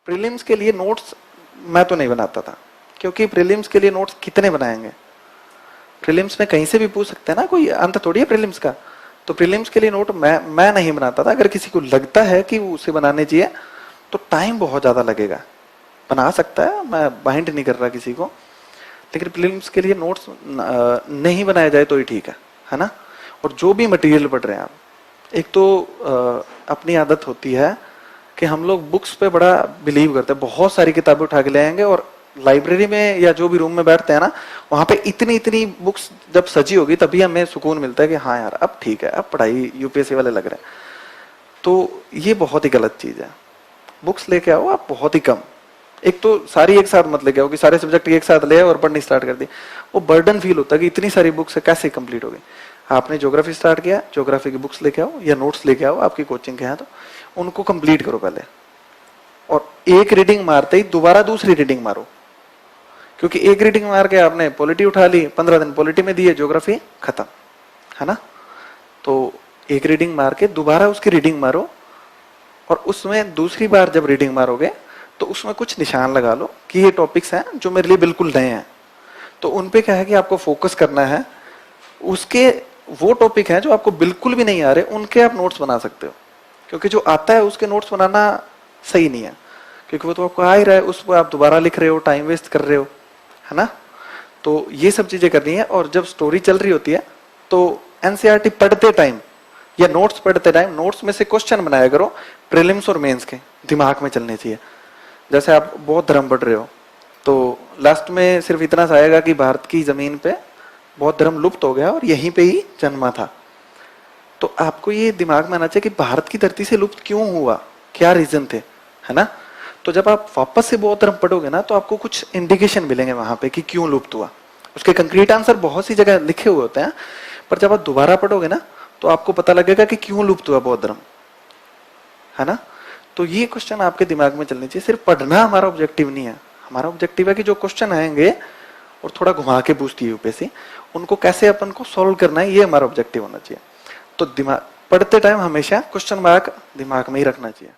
Prelims के लिए notes मैं तो नहीं बनाता था, क्योंकि प्रीलिम्स के लिए नोट्स कितने बनाएंगे, प्रीलिम्स में कहीं से भी पूछ सकते हैं ना, कोई अंत थोड़ी है प्रीलिम्स का। तो प्रीलिम्स के लिए नोट मैं नहीं बनाता था। अगर किसी को लगता है कि उसे बनाने चाहिए तो टाइम बहुत ज्यादा लगेगा, बना सकता है, मैं बाइंड नहीं कर रहा किसी को, लेकिन प्रीलिम्स के लिए नोट्स नहीं बनाया जाए तो ही ठीक है ना। और जो भी मटेरियल पढ़ रहे हैं आप, एक तो अपनी आदत होती है कि हम लोग बुक्स पे बड़ा बिलीव करते हैं, बहुत सारी किताबें उठा के ले आएंगे और लाइब्रेरी में या जो भी रूम में बैठते हैं ना, वहां पे इतनी इतनी बुक्स जब सजी होगी तभी हमें सुकून मिलता है कि हाँ यार अब ठीक है, अब पढ़ाई यूपीएससी वाले लग रहे हैं। तो ये बहुत ही गलत चीज है। बुक्स लेके आओ आप बहुत ही कम, एक तो सारी एक साथ मत लेके आओ कि सारे सब्जेक्ट एक साथ ले और पढ़नी स्टार्ट कर दी, वो बर्डन फील होता है कि इतनी सारी बुक्स है कैसे कंप्लीट होगी। आपने ज्योग्राफी स्टार्ट किया, ज्योग्राफी की बुक्स लेके आओ या नोट्स लेके आओ आपकी कोचिंग के हैं तो उनको कंप्लीट करो पहले, और एक रीडिंग मारते ही दोबारा दूसरी रीडिंग मारो, क्योंकि एक रीडिंग मार के आपने पॉलिटी उठा ली, 15 दिन पॉलिटी में दिए, ज्योग्राफी खत्म, है ना। तो एक रीडिंग मार के दोबारा उसकी रीडिंग मारो, और उसमें दूसरी बार जब रीडिंग मारोगे तो उसमें कुछ निशान लगा लो कि ये टॉपिक्स हैं जो मेरे लिए बिल्कुल नए हैं, तो उनपे क्या है कि आपको फोकस करना है। उसके वो टॉपिक हैं जो आपको बिल्कुल भी नहीं आ रहे, उनके आप नोट्स बना सकते हो, क्योंकि जो आता है उसके नोट्स बनाना सही नहीं है, क्योंकि वो तो आपको आ ही रहा है, उस पर आप दोबारा लिख रहे हो, टाइम वेस्ट कर रहे हो, है ना। तो ये सब चीजें करनी है। और जब स्टोरी चल रही होती है तो एनसीईआरटी पढ़ते टाइम या नोट्स पढ़ते टाइम नोट्स में से क्वेश्चन बनाया करो, प्रीलिम्स और मेंस के दिमाग में चलने चाहिए। जैसे आप बौद्ध धर्म पढ़ रहे हो तो लास्ट में सिर्फ इतना सा आएगा कि भारत की जमीन पे बौद्ध धर्म लुप्त हो गया और यहीं पे ही जन्मा था। तो आपको ये दिमाग में आना चाहिए कि भारत की धरती से लुप्त क्यों हुआ, क्या रीजन थे, है ना। तो जब आप वापस से बौद्ध धर्म पढ़ोगे ना तो आपको कुछ इंडिकेशन मिलेंगे वहां पे कि क्यों लुप्त हुआ। उसके कंक्रीट आंसर बहुत सी जगह लिखे हुए होते हैं, पर जब आप दोबारा पढ़ोगे ना तो आपको पता लगेगा कि क्यों लुप्त हुआ बौद्ध धर्म, है ना। तो ये क्वेश्चन आपके दिमाग में चलने चाहिए। सिर्फ पढ़ना हमारा ऑब्जेक्टिव नहीं है, हमारा ऑब्जेक्टिव है कि जो क्वेश्चन आएंगे और थोड़ा घुमा के पूछती है यूपीएससी, उनको कैसे अपन को सॉल्व करना है, ये हमारा ऑब्जेक्टिव होना चाहिए। तो दिमाग पढ़ते टाइम हमेशा क्वेश्चन मार्क दिमाग में ही रखना चाहिए।